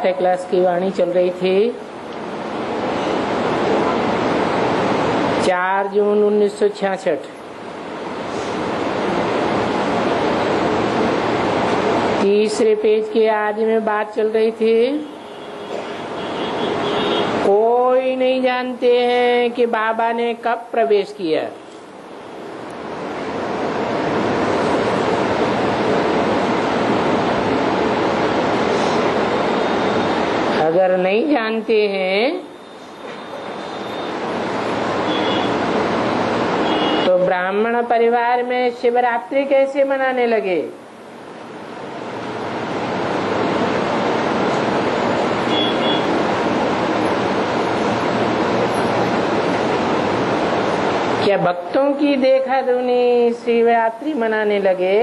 पाठ्य क्लास की वाणी चल रही थी। 4 जून 1966 तीसरे पेज के आदि में बात चल रही थी। कोई नहीं जानते हैं कि बाबा ने कब प्रवेश किया। अगर नहीं जानते हैं तो ब्राह्मण परिवार में शिवरात्रि कैसे मनाने लगे? क्या भक्तों की देखा दुनी शिवरात्रि मनाने लगे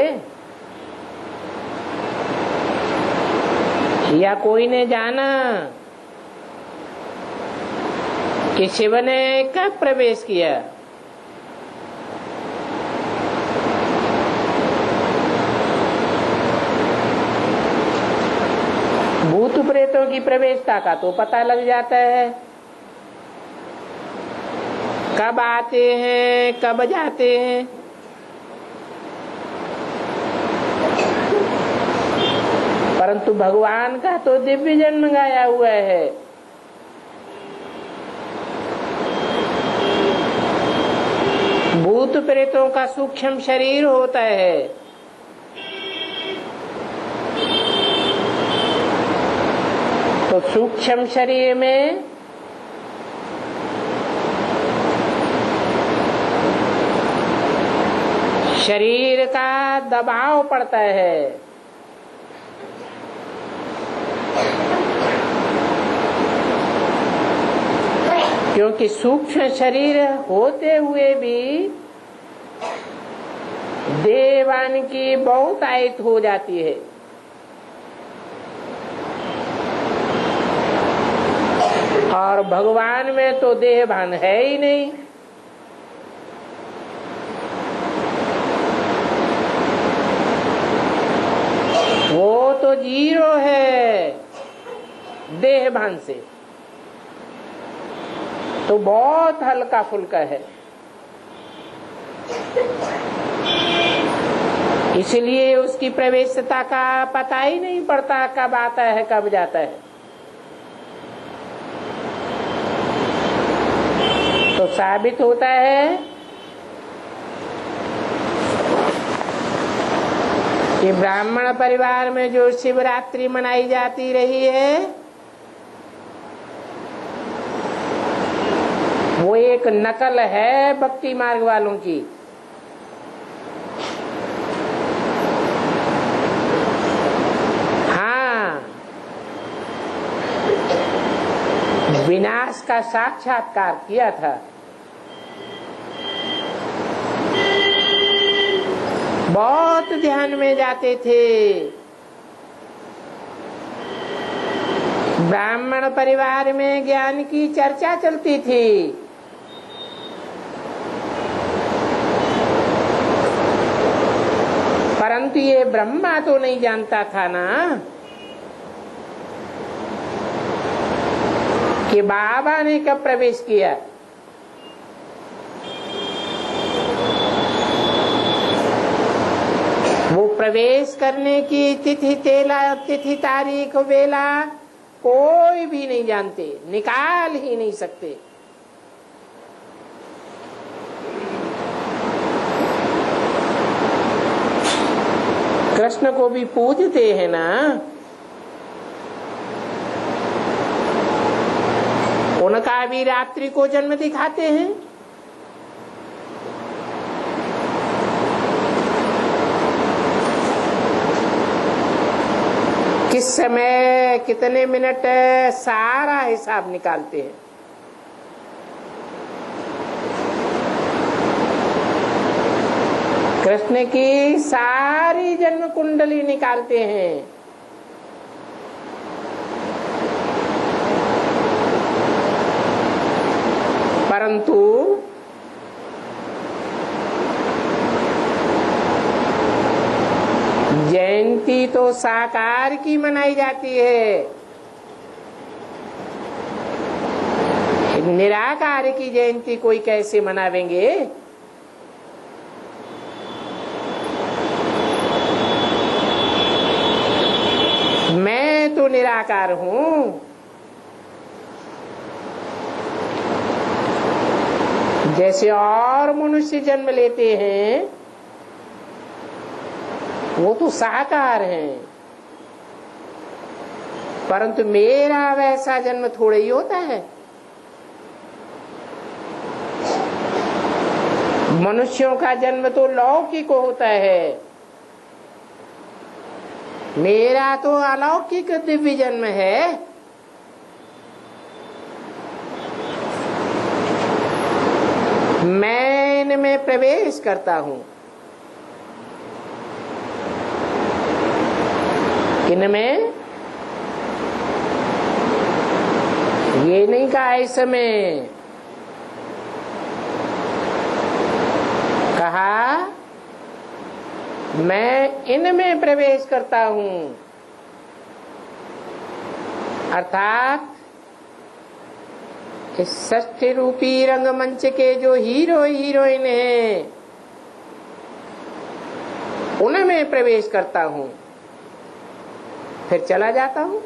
या कोई ने जाना कि शिव ने कब प्रवेश किया? भूत प्रेतों की प्रवेशता का तो पता लग जाता है, कब आते हैं कब जाते हैं। परंतु भगवान का तो दिव्य जन्म गाया हुआ है। भूत प्रेतों का सूक्ष्म शरीर होता है। तो सूक्ष्म शरीर में शरीर का दबाव पड़ता है। क्योंकि सूक्ष्म शरीर होते हुए भी देवान की बहुत आयत हो जाती है। और भगवान में तो देहभान है ही नहीं। वो तो जीरो है देहभान से, तो बहुत हल्का फुल्का है। इसलिए उसकी प्रवेशता का पता ही नहीं पड़ता, कब आता है कब जाता है। तो साबित होता है कि ब्राह्मण परिवार में जो शिवरात्रि मनाई जाती रही है वो एक नकल है भक्ति मार्ग वालों की। हाँ, विनाश का साक्षात्कार किया था। बहुत ध्यान में जाते थे। ब्राह्मण परिवार में ज्ञान की चर्चा चलती थी। परंतु ये ब्रह्मा तो नहीं जानता था ना कि बाबा ने कब प्रवेश किया। वो प्रवेश करने की तिथि तारीख वेला कोई भी नहीं जानते, निकाल ही नहीं सकते। कृष्ण को भी पूजते हैं ना, उनका भी रात्रि को जन्म दिखाते हैं। किस समय कितने मिनट सारा हिसाब निकालते हैं। कृष्ण की सारी जन्म कुंडली निकालते हैं। परंतु जयंती तो साकार की मनाई जाती है। निराकार की जयंती कोई कैसे मनावेंगे? मैं तो निराकार हूं। जैसे और मनुष्य जन्म लेते हैं वो तो साकार हैं, परंतु मेरा वैसा जन्म थोड़ा ही होता है। मनुष्यों का जन्म तो लौकिक होता है, मेरा तो अलौकिक दिव्य जन्म है। मैं इनमें प्रवेश करता हूं। इनमें ये नहीं कहा इस समय, कहा मैं इनमें प्रवेश करता हूं। अर्थात इस षष्ठी रूपी रंगमंच के जो हीरो हीरोइन हैं उनमें प्रवेश करता हूं, फिर चला जाता हूं।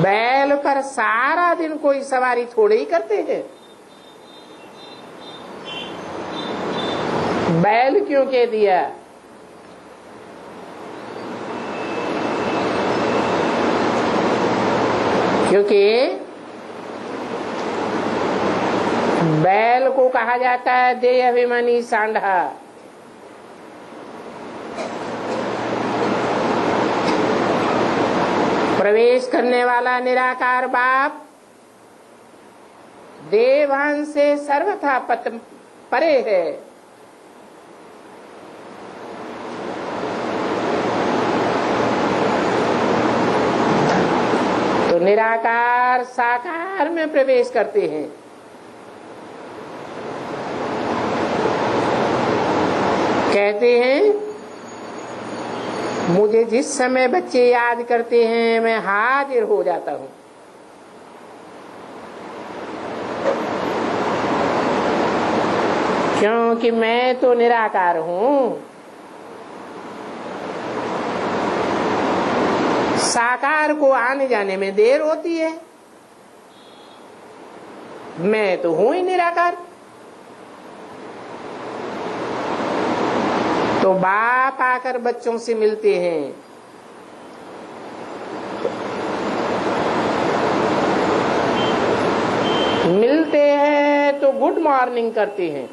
बैल पर सारा दिन कोई सवारी थोड़े ही करते हैं। बैल क्यों कह दिया? क्योंकि बैल को कहा जाता है देह अभिमानी सांडा। प्रवेश करने वाला निराकार बाप देवान से सर्वथा परे है। तो निराकार साकार में प्रवेश करते हैं। कहते हैं मुझे जिस समय बच्चे याद करते हैं मैं हाजिर हो जाता हूं। क्योंकि मैं तो निराकार हूं। साकार को आने जाने में देर होती है, मैं तो हूं ही निराकार। तो बाप आकर बच्चों से मिलते हैं, मिलते हैं तो गुड मॉर्निंग करते हैं।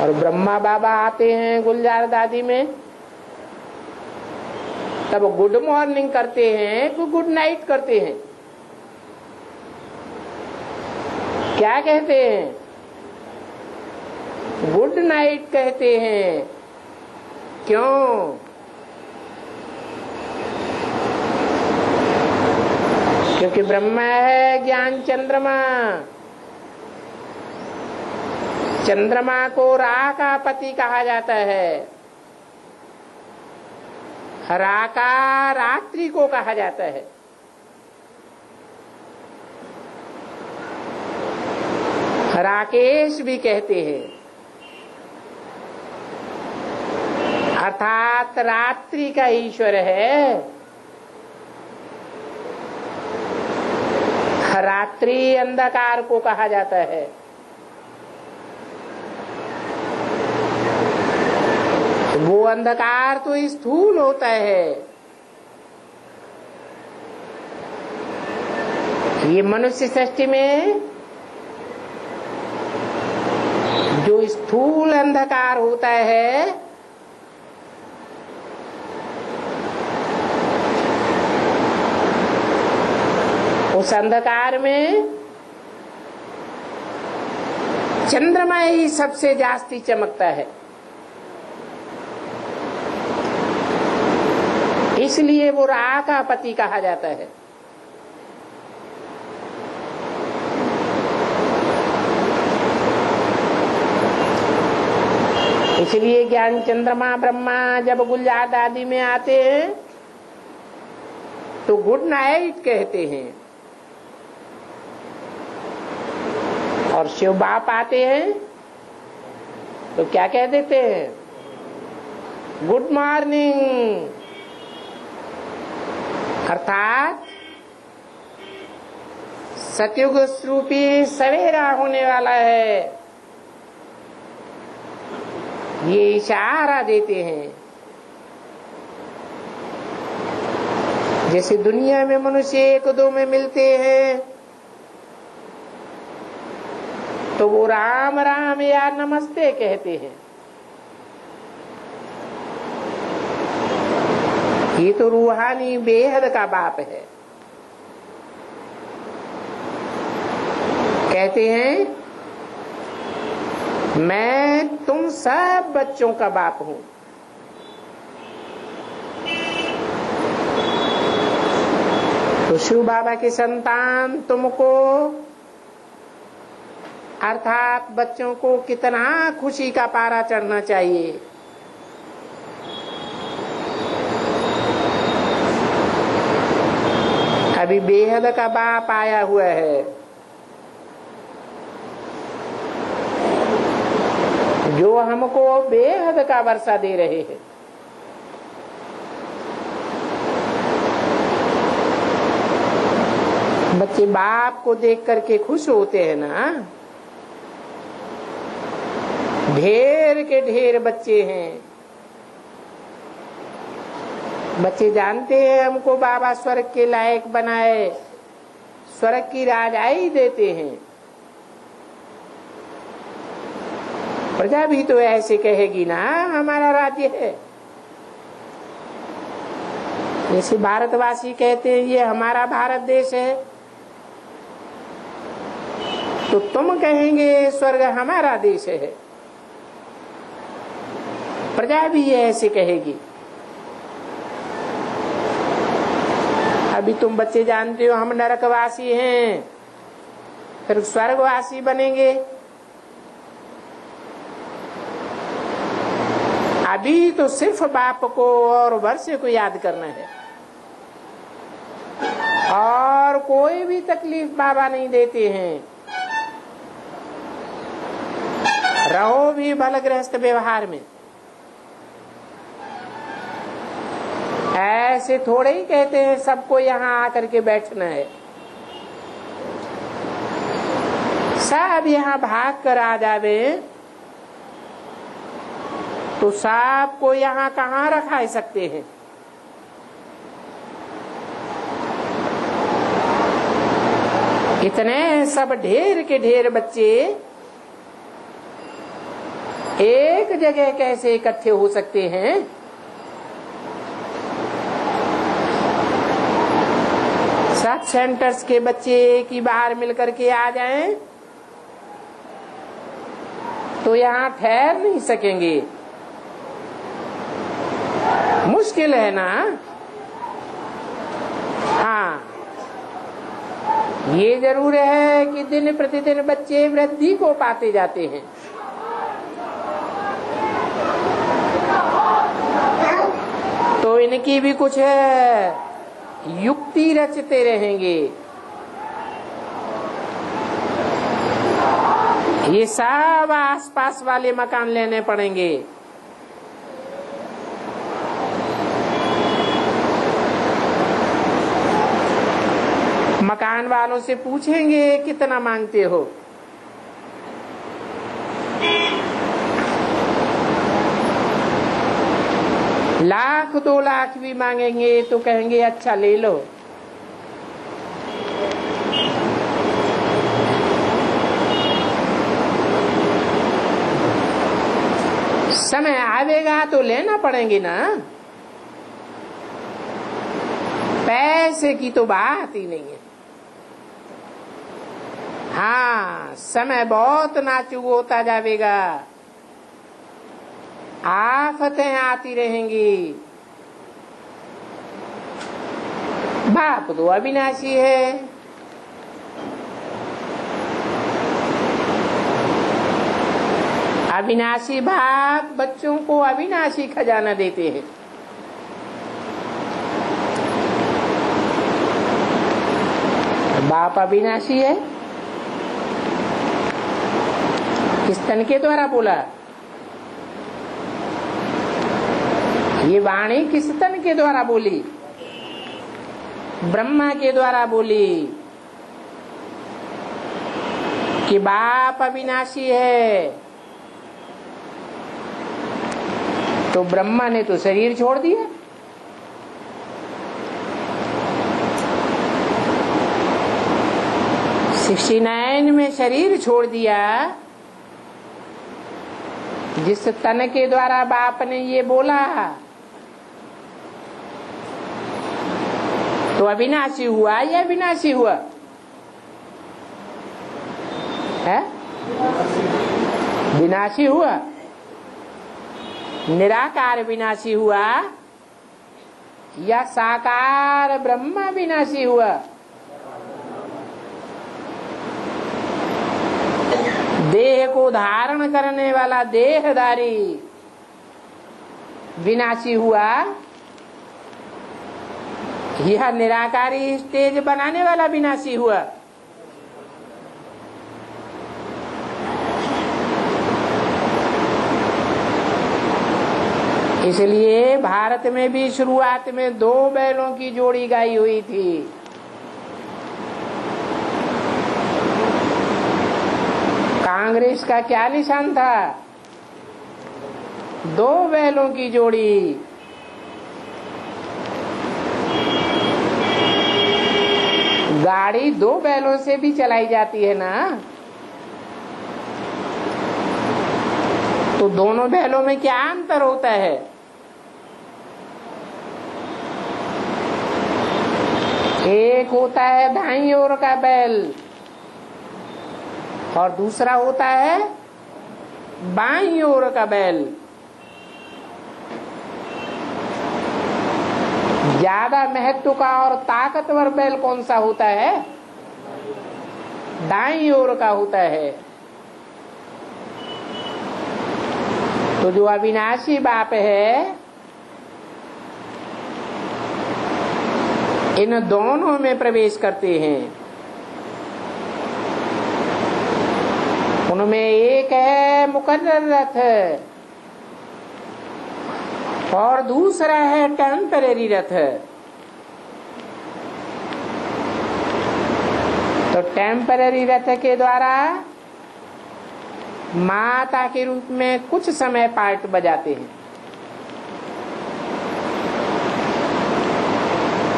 और ब्रह्मा बाबा आते हैं गुलजार दादी में, तब गुड मॉर्निंग करते हैं तो गुड नाइट करते हैं। क्या कहते हैं? गुड नाइट कहते हैं। क्यों? क्योंकि ब्रह्मा है ज्ञान चंद्रमा। चंद्रमा को रा का पति कहा जाता है, रा का रात्रि को कहा जाता है। राकेश भी कहते हैं, अर्थात रात्रि का ईश्वर है। रात्रि अंधकार को कहा जाता है। वो अंधकार तो स्थूल होता है। ये मनुष्य सृष्टि में जो स्थूल अंधकार होता है उस अंधकार में चंद्रमा ही सबसे जास्ती चमकता है। इसलिए वो रा का पति कहा जाता है। इसलिए ज्ञान चंद्रमा ब्रह्मा जब गुलजार आदि में आते हैं तो गुड नाइट कहते हैं, और शिव बाप आते हैं तो क्या कह देते हैं? Good morning. अर्थात सतयुग स्वरूपी सवेरा होने वाला है, ये इशारा देते हैं। जैसे दुनिया में मनुष्य एक दो में मिलते हैं तो वो राम राम या नमस्ते कहते हैं, ये तो रूहानी बेहद का बाप है। कहते हैं मैं तुम सब बच्चों का बाप हूं। तो शिव बाबा की संतान तुमको अर्थात बच्चों को कितना खुशी का पारा चढ़ना चाहिए। अभी बेहद का बाप आया हुआ है, जो हमको बेहद का वर्षा दे रहे हैं। बच्चे बाप को देख करके खुश होते हैं ना। ढेर के ढेर बच्चे हैं, बच्चे जानते हैं हमको बाबा स्वर्ग के लायक बनाए, स्वर्ग की राजाई देते हैं। प्रजा भी तो ऐसे कहेगी ना हमारा राज्य है। जैसे भारतवासी कहते हैं ये हमारा भारत देश है, तो तुम कहेंगे स्वर्ग हमारा देश है। प्रजा भी ये ऐसे कहेगी। अभी तुम बच्चे जानते हो हम नरकवासी हैं, फिर स्वर्गवासी बनेंगे। अभी तो सिर्फ बाप को और वर्षे को याद करना है, और कोई भी तकलीफ बाबा नहीं देते हैं। रहो भी भल गृहस्थ व्यवहार में। ऐसे थोड़े ही कहते हैं सबको यहाँ आकर के बैठना है। सब यहाँ भाग कर आ जावे तो सब को यहाँ कहाँ रखा सकते हैं। इतने सब ढेर के ढेर बच्चे एक जगह कैसे इकट्ठे हो सकते हैं? सब सेंटर्स के बच्चे एक ही बाहर मिलकर के आ जाएं तो यहाँ ठहर नहीं सकेंगे। मुश्किल है ना। हाँ, ये जरूर है कि दिन प्रतिदिन बच्चे वृद्धि को पाते जाते हैं। तो इनकी भी कुछ युक्ति रचते रहेंगे। ये सब आसपास वाले मकान लेने पड़ेंगे। मकान वालों से पूछेंगे कितना मांगते हो। लाख 2 लाख भी मांगेंगे तो कहेंगे अच्छा ले लो। समय आवेगा तो लेना पड़ेंगे ना। पैसे की तो बात ही नहीं है। हाँ, समय बहुत नाचुक होता जाएगा, आफतें आती रहेंगी। बाप तो अविनाशी है। अविनाशी बाप बच्चों को अविनाशी खजाना देते हैं। बाप अविनाशी है। किस तन के द्वारा बोला? ये वाणी किस तन के द्वारा बोली? ब्रह्मा के द्वारा बोली कि बाप अविनाशी है। तो ब्रह्मा ने तो शरीर छोड़ दिया। सिक्सटी 69 में शरीर छोड़ दिया। जिस तन के द्वारा बाप ने ये बोला तो अविनाशी हुआ या विनाशी हुआ है? विनाशी हुआ। निराकार विनाशी हुआ या साकार ब्रह्मा विनाशी हुआ? देह को धारण करने वाला देहधारी विनाशी हुआ यह निराकारी स्टेज बनाने वाला विनाशी हुआ? इसलिए भारत में भी शुरुआत में 2 बैलों की जोड़ी गाई हुई थी। कांग्रेस का क्या निशान था? 2 बैलों की जोड़ी। गाड़ी 2 बैलों से भी चलाई जाती है ना, तो दोनों बैलों में क्या अंतर होता है? एक होता है दाईं ओर का बैल और दूसरा होता है बाईं ओर का बैल। ज्यादा महत्व का और ताकतवर बैल कौन सा होता है? दाईं ओर का होता है। तो जो अविनाशी बाप है इन दोनों में प्रवेश करते हैं। उनमें एक है मुकर्रर रथ और दूसरा है टेम्परेरी रथ। तो टेम्परेरी रथ के द्वारा माता के रूप में कुछ समय पार्ट बजाते हैं।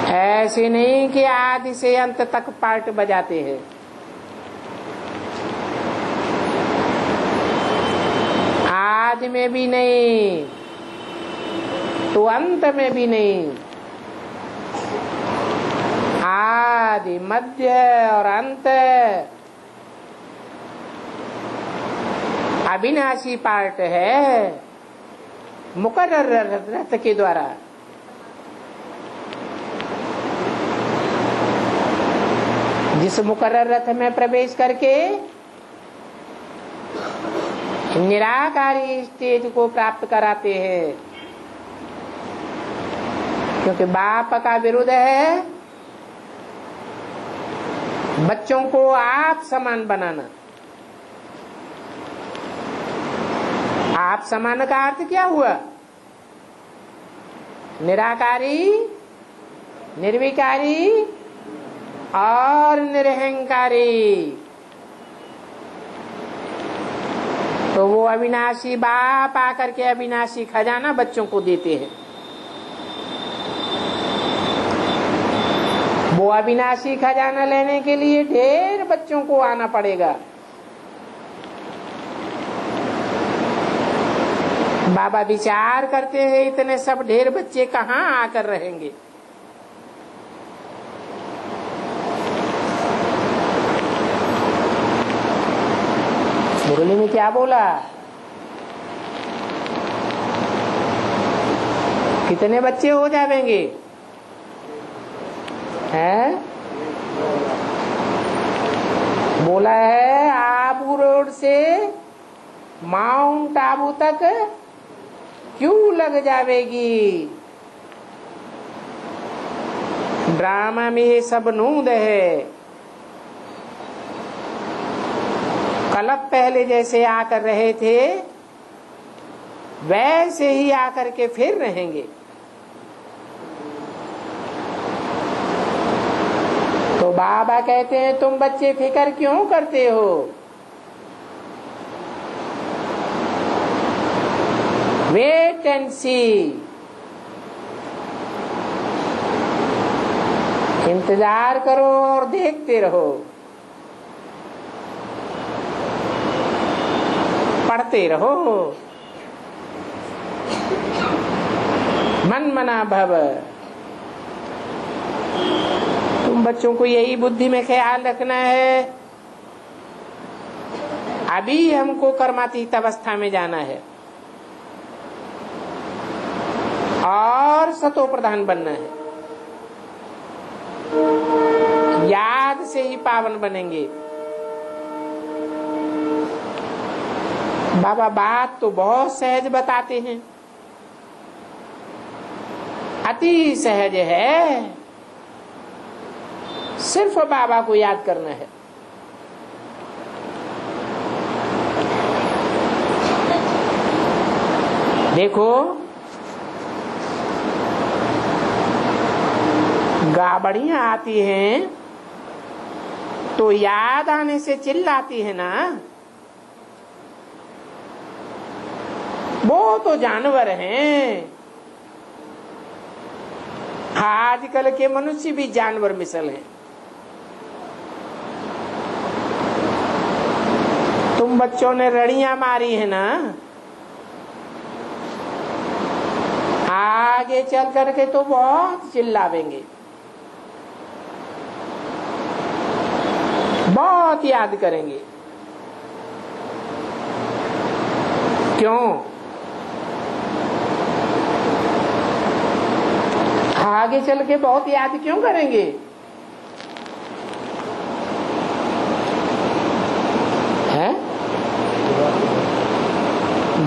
ऐसे नहीं कि आदि से अंत तक पार्ट बजाते हैं। आदि में भी नहीं तो अंत में भी नहीं। आदि मध्य और अंत अविनाशी पार्ट है मुकर्रर रथ के द्वारा। जिस मुकर्रर रथ में प्रवेश करके निराकारी स्टेज को प्राप्त कराते हैं। क्योंकि बाप का विरुद्ध है बच्चों को आप समान बनाना। आप समान का अर्थ क्या हुआ? निराकारी, निर्विकारी और निरहंकारी। तो वो अविनाशी बाप आकर के अविनाशी खजाना बच्चों को देते हैं। वो अविनाशी खजाना लेने के लिए ढेर बच्चों को आना पड़ेगा। बाबा विचार करते हैं इतने सब ढेर बच्चे कहाँ आकर रहेंगे। मुरली में क्या बोला? कितने बच्चे हो जाएंगे? हैं? बोला है आबू रोड से माउंट आबू तक क्यों लग जावेगी। ड्रामा में ये सब नूंद है। कलप पहले जैसे आकर रहे थे वैसे ही आकर के फिर रहेंगे। तो बाबा कहते हैं तुम बच्चे फिक्र क्यों करते हो। वेट एंड सी, इंतजार करो और देखते रहो, पढ़ते रहो। मन मना भव। तुम बच्चों को यही बुद्धि में ख्याल रखना है, अभी हमको कर्मातीत अवस्था में जाना है और सतो प्रधान बनना है। याद से ही पावन बनेंगे। बाबा बात तो बहुत सहज बताते हैं, अति सहज है, सिर्फ बाबा को याद करना है। देखो गाबड़ियां आती हैं तो याद आने से चिल्लाती है ना। वो तो जानवर हैं। आजकल के मनुष्य भी जानवर मिसल हैं। तुम बच्चों ने रड़ियां मारी है ना, आगे चल करके तो बहुत चिल्लावेंगे, बहुत याद करेंगे। क्यों? आगे चल के बहुत याद क्यों करेंगे? है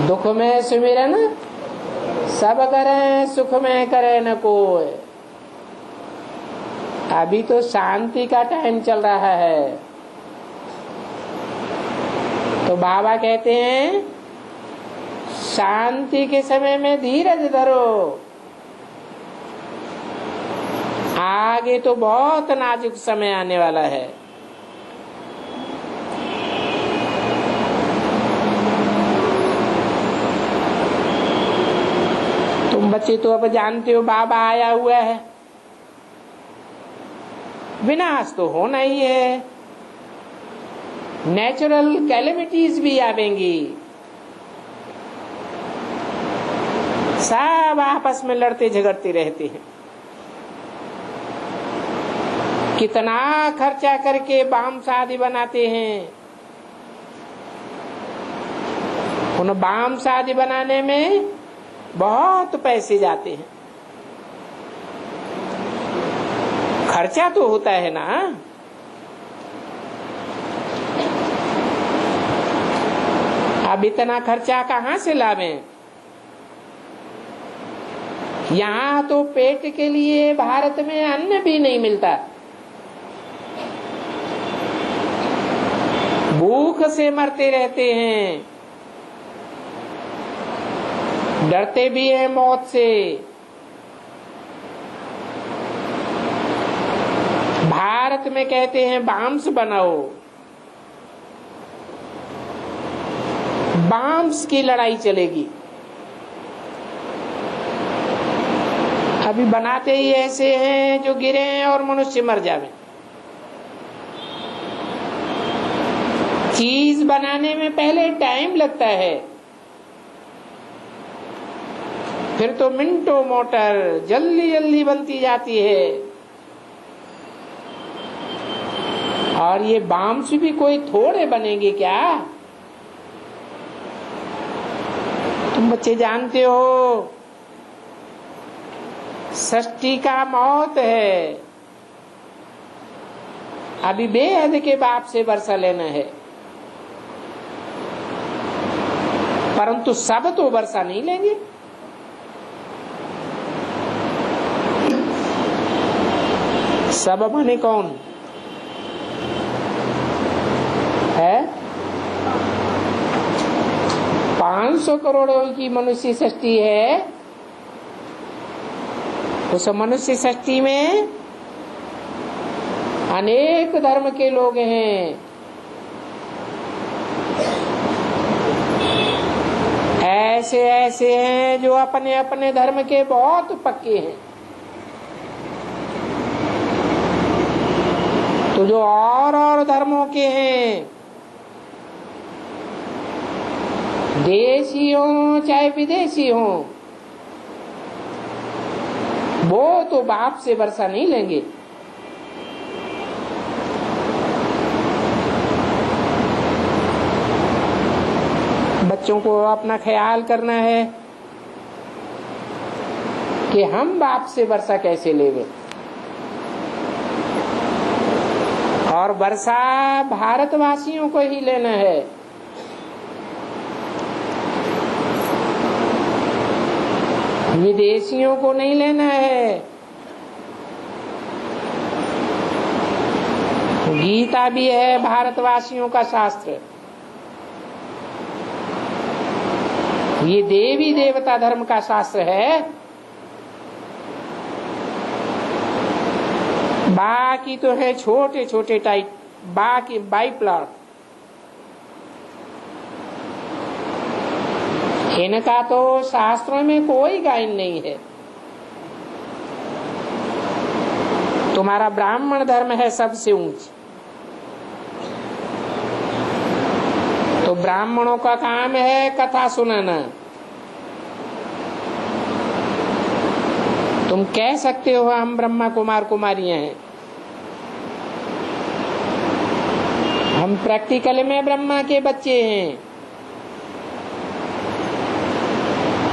दुख में सुमिरन सब करें, सुख में करे न कोई। अभी तो शांति का टाइम चल रहा है। तो बाबा कहते हैं शांति के समय में धीरज धरो, आगे तो बहुत नाजुक समय आने वाला है। तुम बच्चे तो अब जानते हो बाबा आया हुआ है, विनाश तो होना ही है, नेचुरल कैलेमिटीज भी आवेंगी, सब आपस में लड़ते झगड़ते रहते हैं। कितना खर्चा करके बाम शादी बनाते हैं, उन बाम शादी बनाने में बहुत पैसे जाते हैं। खर्चा तो होता है ना। अब इतना खर्चा कहाँ से लावें? यहाँ तो पेट के लिए भारत में अन्न भी नहीं मिलता, भूख से मरते रहते हैं, डरते भी हैं मौत से। भारत में कहते हैं बाम्स बनाओ, बाम्स की लड़ाई चलेगी। अभी बनाते ही ऐसे हैं जो गिरे और मनुष्य मर जावे। चीज बनाने में पहले टाइम लगता है, फिर तो मिनटों मोटर जल्दी जल्दी बनती जाती है। और ये बाम्स भी कोई थोड़े बनेंगे क्या? तुम बच्चे जानते हो सृष्टि का मौत है, अभी बेहद के बाप से वर्षा लेना है। परंतु सब तो वर्षा नहीं लेंगे। सब माने कौन है? 500 करोड़ की मनुष्य सृष्टि है। उस मनुष्य सृष्टि में अनेक धर्म के लोग हैं। ऐसे ऐसे हैं जो अपने अपने धर्म के बहुत पक्के हैं। तो जो और धर्मों के हैं, देशी हो चाहे विदेशी हो, वो तो बाप से वर्षा नहीं लेंगे। बच्चों को अपना ख्याल करना है कि हम बाप से वर्षा कैसे लेंगे। और वर्षा भारतवासियों को ही लेना है। विदेशियों को नहीं लेना है। गीता भी है भारतवासियों का शास्त्र। ये देवी देवता धर्म का शास्त्र है। बाकी तो है छोटे छोटे टाइप, बाकी बाइप्लॉट। इनका तो शास्त्रों में कोई गायन नहीं है। तुम्हारा ब्राह्मण धर्म है सबसे ऊंच। तो ब्राह्मणों का काम है कथा सुनाना। तुम कह सकते हो हम ब्रह्मा कुमार कुमारियां हैं। हम प्रैक्टिकल में ब्रह्मा के बच्चे हैं।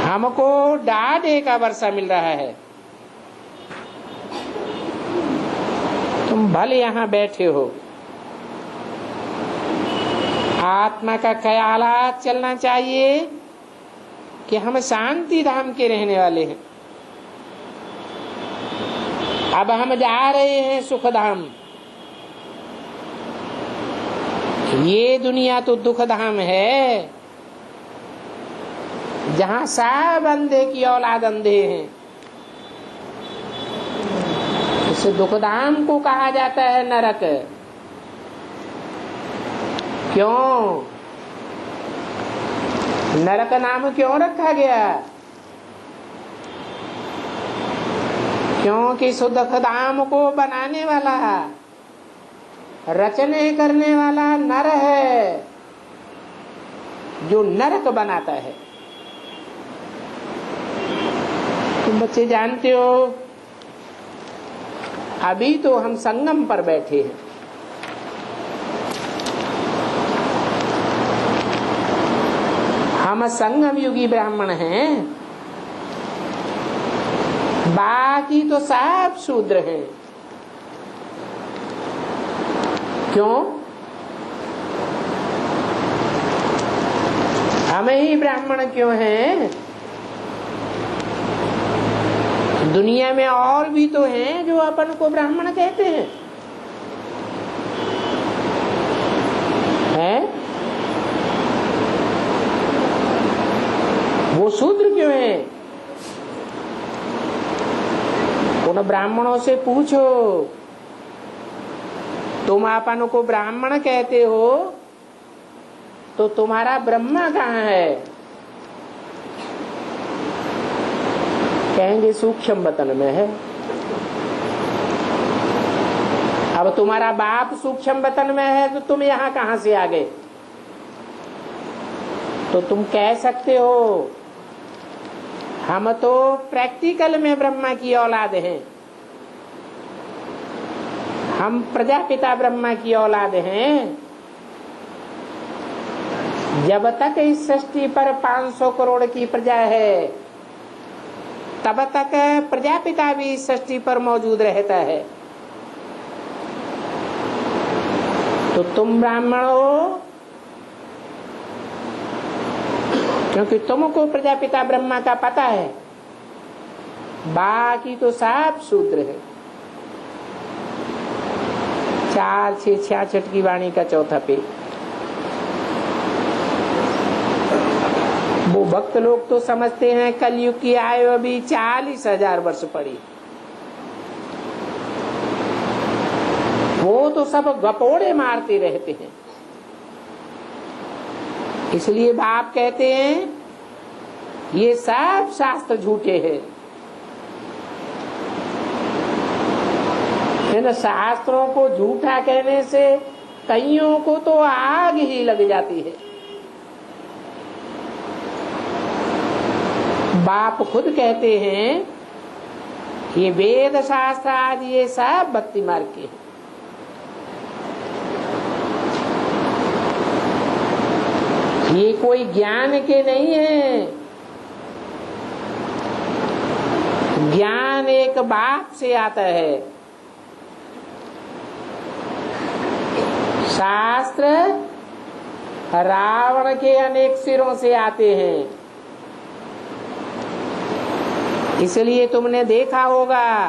हमको डाढ़े का वर्षा मिल रहा है। तुम भले यहाँ बैठे हो, आत्मा का ख्यालात चलना चाहिए कि हम शांति धाम के रहने वाले हैं। अब हम जा रहे हैं सुख धाम। ये दुनिया तो दुख धाम है, जहां सब अंधे की औलाद अंधे हैं। इस दुख धाम को कहा जाता है नरक। क्यों नरक नाम क्यों रखा गया? क्योंकि इस दुख धाम को बनाने वाला, रचने करने वाला नर है, जो नरक बनाता है। तुम बच्चे जानते हो, अभी तो हम संगम पर बैठे हैं। हम संगम युगी ब्राह्मण हैं। बाकी तो सब शूद्र हैं। क्यों? हम ही ब्राह्मण क्यों हैं? दुनिया में और भी तो हैं जो अपन को ब्राह्मण कहते हैं। हैं? वो शूद्र क्यों हैं? उन ब्राह्मणों से पूछो, तुम अपन को ब्राह्मण कहते हो तो तुम्हारा ब्रह्मा कहाँ है? कहेंगे सूक्ष्म वतन में है। अब तुम्हारा बाप सूक्ष्म वतन में है तो तुम यहाँ कहाँ से आ गए? तो तुम कह सकते हो हम तो प्रैक्टिकल में ब्रह्मा की औलाद हैं। हम प्रजापिता ब्रह्मा की औलाद हैं। जब तक इस सृष्टि पर 500 करोड़ की प्रजा है, तब तक प्रजापिता भी इस सृष्टि पर मौजूद रहता है। तो तुम ब्राह्मण हो क्योंकि तुमको प्रजापिता ब्रह्मा का पता है, बाकी तो सब शूद्र है। 4:6:66 की वाणी का चौथा पेज। वो भक्त लोग तो समझते हैं कलयुग की आयु अभी 40,000 वर्ष पड़ी। वो तो सब गपोड़े मारते रहते हैं। इसलिए बाप कहते हैं ये सब शास्त्र झूठे हैं। इन शास्त्रों को झूठा कहने से कईयों को तो आग ही लग जाती है। बाप खुद कहते हैं ये वेद शास्त्र आज ये सब भक्ति मार्ग के हैं। ये कोई ज्ञान के नहीं है। ज्ञान एक बाप से आता है। शास्त्र रावण के अनेक सिरों से आते हैं। इसलिए तुमने देखा होगा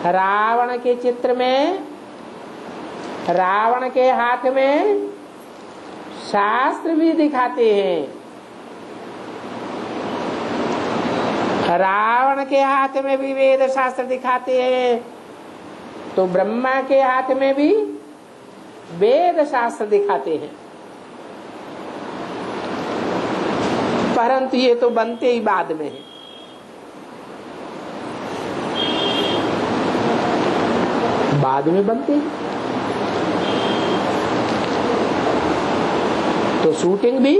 रावण के चित्र में रावण के हाथ में शास्त्र भी दिखाते हैं। रावण के हाथ में भी वेद शास्त्र दिखाते हैं, तो ब्रह्मा के हाथ में भी वेद शास्त्र दिखाते हैं। परंतु ये तो बनते ही बाद में है। बाद में बनते हैं। तो शूटिंग भी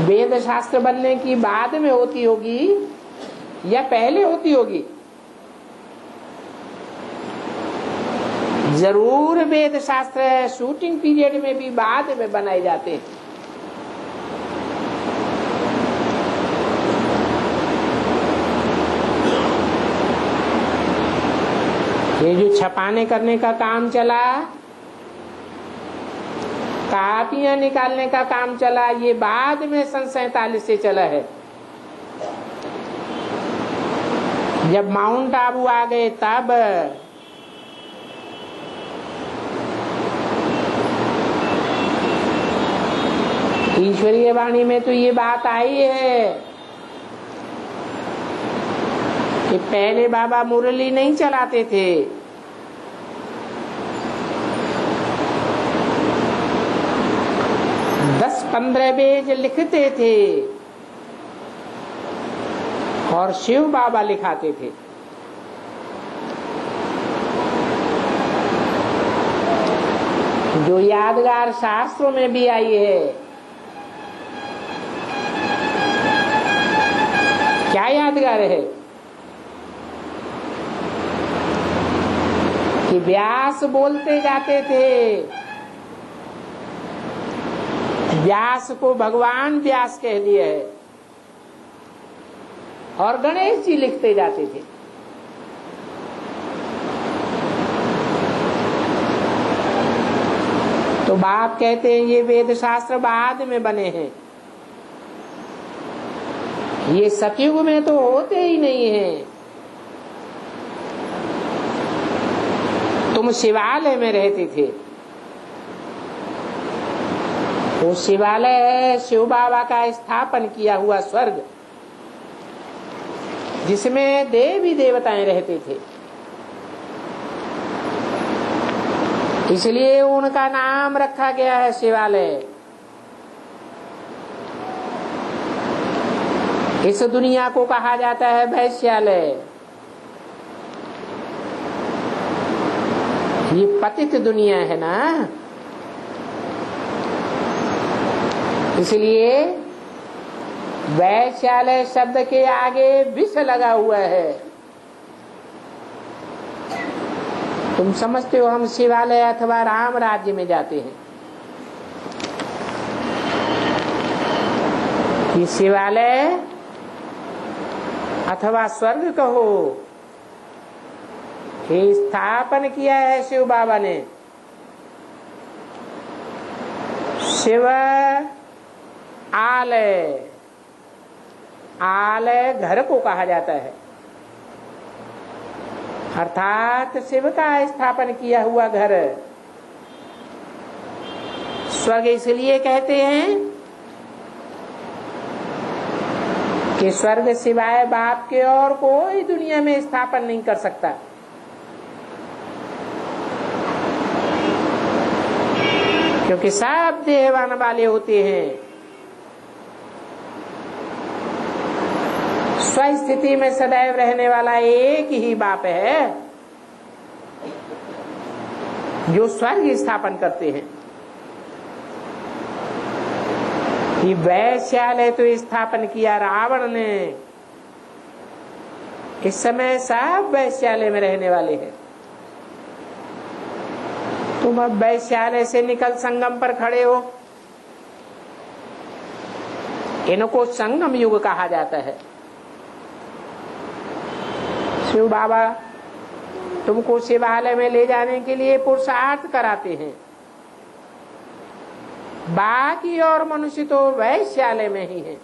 वेद शास्त्र बनने की बाद में होती होगी या पहले होती होगी? जरूर वेद शास्त्र शूटिंग पीरियड में भी बाद में बनाए जाते हैं। ये जो छपाने करने का काम चला, कापियां निकालने का काम चला, ये बाद में सन 47 से चला है। जब माउंट आबू आ गए तब ईश्वरीय वाणी में तो ये बात आई है कि पहले बाबा मुरली नहीं चलाते थे। दस 15 पेज लिखते थे और शिव बाबा लिखाते थे। जो यादगार शास्त्रों में भी आई है। क्या यादगार है कि व्यास बोलते जाते थे, व्यास को भगवान व्यास कह दिए है, और गणेश जी लिखते जाते थे। तो बाप कहते हैं ये वेद शास्त्र बाद में बने हैं। ये सतयुग में तो होते ही नहीं है। तुम शिवालय में रहते थे, वो शिवालय है शिव बाबा का स्थापन किया हुआ स्वर्ग, जिसमें देवी देवताएं रहते थे। इसलिए उनका नाम रखा गया है शिवालय। इस दुनिया को कहा जाता है वैश्यालय। ये पतित दुनिया है ना, इसलिए वैश्यालय शब्द के आगे विष लगा हुआ है। तुम समझते हो हम शिवालय अथवा राम राज्य में जाते हैं। ये शिवालय अथवा स्वर्ग कहो, ये स्थापन किया है शिव बाबा ने। शिव आलय, आलय घर को कहा जाता है, अर्थात शिव का स्थापन किया हुआ घर। स्वर्ग इसलिए कहते हैं कि स्वर्ग सिवाय बाप के और कोई दुनिया में स्थापन नहीं कर सकता। क्योंकि सब देहवान वाले होते हैं, स्वस्थिति में सदैव रहने वाला एक ही बाप है जो स्वर्ग स्थापन करते हैं। ये वैश्यालय तो स्थापन किया रावण ने, इस समय सब वैश्यालय में रहने वाले हैं। तुम अब वैश्यालय से निकल संगम पर खड़े हो, इनको संगम युग कहा जाता है। शिव बाबा तुमको शिवालय में ले जाने के लिए पुरुषार्थ कराते हैं, बाकी और मनुष्य तो वैश्यालय में ही है।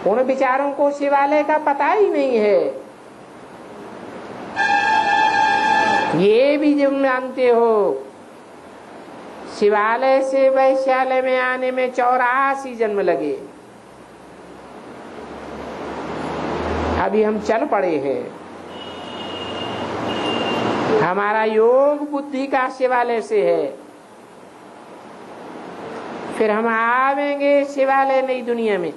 उन विचारों को शिवालय का पता ही नहीं है। ये भी जब मानते हो शिवालय से वैश्यालय में आने में 84 जन्म लगे, अभी हम चल पड़े हैं। हमारा योग बुद्धि का शिवालय से है, फिर हम आवेंगे शिवालय नई दुनिया में।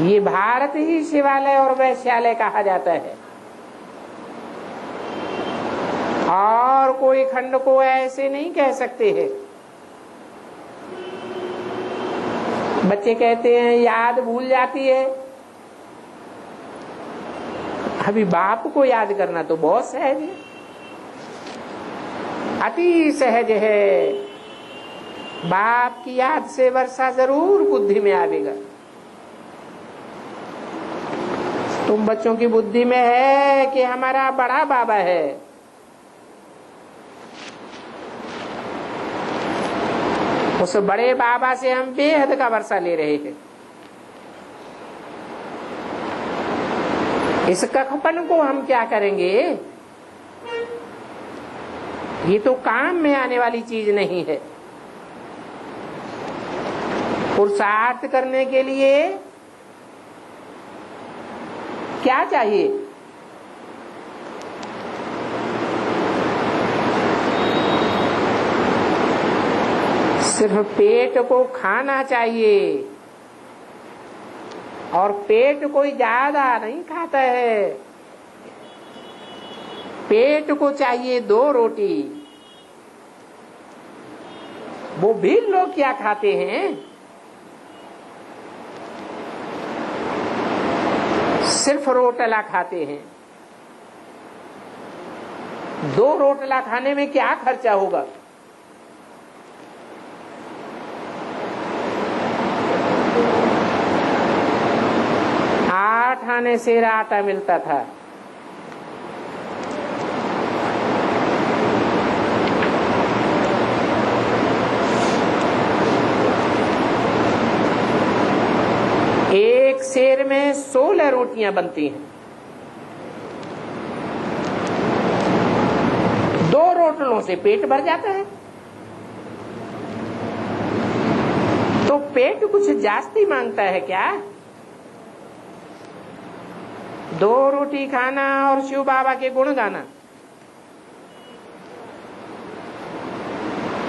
ये भारत ही शिवालय और वैश्यालय कहा जाता है, और कोई खंड को ऐसे नहीं कह सकते हैं। बच्चे कहते हैं याद भूल जाती है, अभी बाप को याद करना तो बहुत सहज है, अति सहज है। बाप की याद से वर्षा जरूर बुद्धि में आवेगा। तुम बच्चों की बुद्धि में है कि हमारा बड़ा बाबा है, उस बड़े बाबा से हम बेहद का वर्षा ले रहे हैं। इस कखपन को हम क्या करेंगे? ये तो काम में आने वाली चीज नहीं है। पुरुषार्थ करने के लिए क्या चाहिए? सिर्फ पेट को खाना चाहिए, और पेट कोई ज्यादा नहीं खाता है। पेट को चाहिए 2 रोटी। वो भी लोग क्या खाते हैं? सिर्फ रोटला खाते हैं। 2 रोटला खाने में क्या खर्चा होगा? आने से आटा मिलता था। एक सेर में 16 रोटियां बनती हैं। 2 रोटलों से पेट भर जाता है। तो पेट कुछ जास्ती मांगता है क्या? 2 रोटी खाना और शिव बाबा के गुण गाना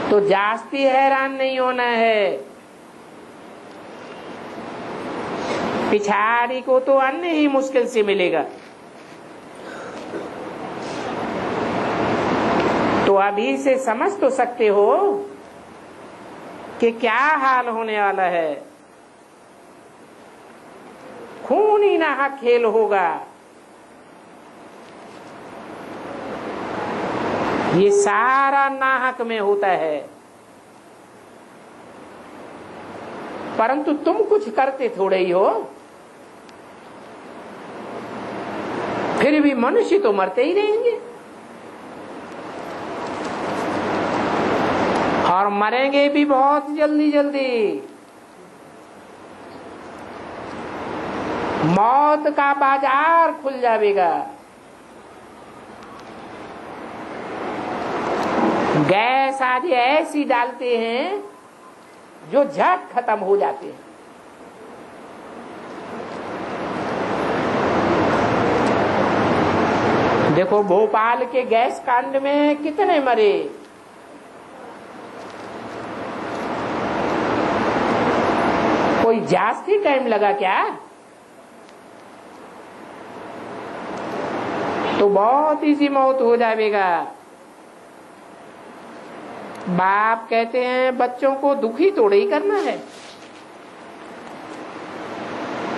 तो जास्ती हैरान नहीं होना है। पिछाड़ी को तो अन्न ही मुश्किल से मिलेगा। तो अभी से समझ तो सकते हो कि क्या हाल होने वाला है। खून ही नाहक खेल होगा। ये सारा नाहक में होता है, परंतु तुम कुछ करते थोड़े ही हो। फिर भी मनुष्य तो मरते ही रहेंगे। और मरेंगे भी बहुत जल्दी जल्दी। मौत का बाजार खुल जाएगा। गैस आदि ऐसी डालते हैं जो झट खत्म हो जाते हैं। देखो भोपाल के गैस कांड में कितने मरे। कोई जास्ती टाइम लगा क्या? तो बहुत इजी मौत हो जाएगा। बाप कहते हैं बच्चों को दुखी थोड़ा ही करना है,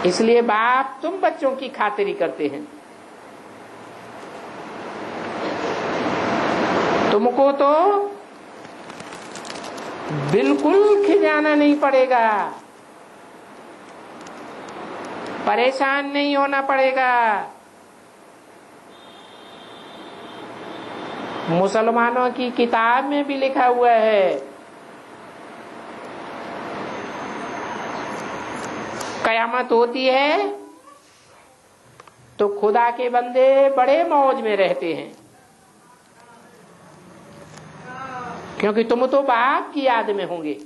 इसलिए बाप तुम बच्चों की खातिरी करते हैं। तुमको तो बिल्कुल खिजाना नहीं पड़ेगा, परेशान नहीं होना पड़ेगा। मुसलमानों की किताब में भी लिखा हुआ है, कयामत होती है तो खुदा के बंदे बड़े मौज में रहते हैं, क्योंकि तुम तो बाप की याद में होंगे।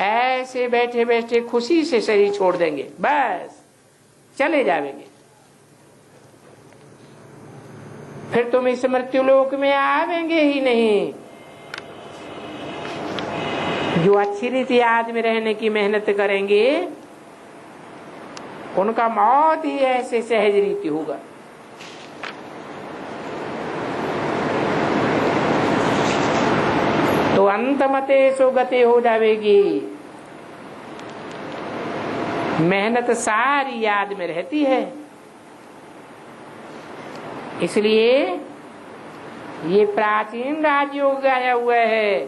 ऐसे बैठे बैठे खुशी से शरीर छोड़ देंगे, बस चले जाएंगे। फिर तुम इस मृत्युलोक में आवेंगे ही नहीं। जो अच्छी रीति याद में रहने की मेहनत करेंगे उनका मौत ही ऐसे सहज रीति होगा। तो अंतमते सो गति हो जाएगी। मेहनत सारी याद में रहती है, इसलिए ये प्राचीन राजयोग गाया हुआ है।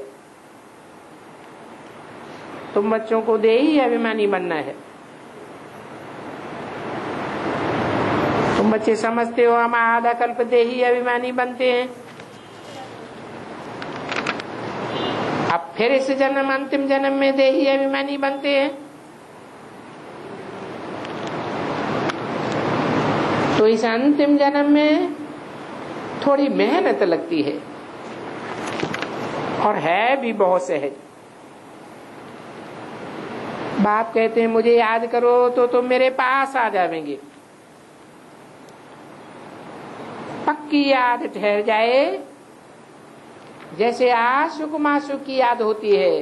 तुम बच्चों को देही अभिमानी बनना है। तुम बच्चे समझते हो हम आधा कल्प देही अभिमानी बनते हैं, अब फिर इस जन्म अंतिम जन्म में देही अभिमानी बनते हैं। तो इस अंतिम जन्म में थोड़ी मेहनत लगती है और है भी बहुत सहज। बाप कहते हैं मुझे याद करो तो तुम मेरे पास आ जाएंगे। पक्की याद ठहर जाए, जैसे आशुक माशुक की याद होती है।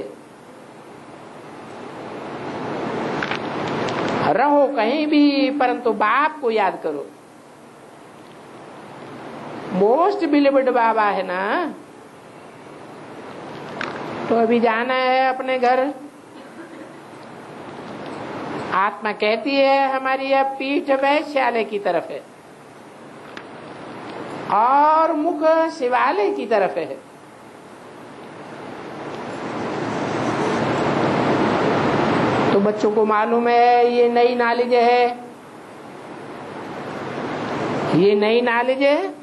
रहो कहीं भी परंतु बाप को याद करो। मोस्ट बिलीव्ड बाबा है ना, तो अभी जाना है अपने घर। आत्मा कहती है हमारी अब पीठ वैश्यालय की तरफ है और मुख शिवालय की तरफ है। तो बच्चों को मालूम है ये नई नॉलेज है, ये नई नॉलेज है,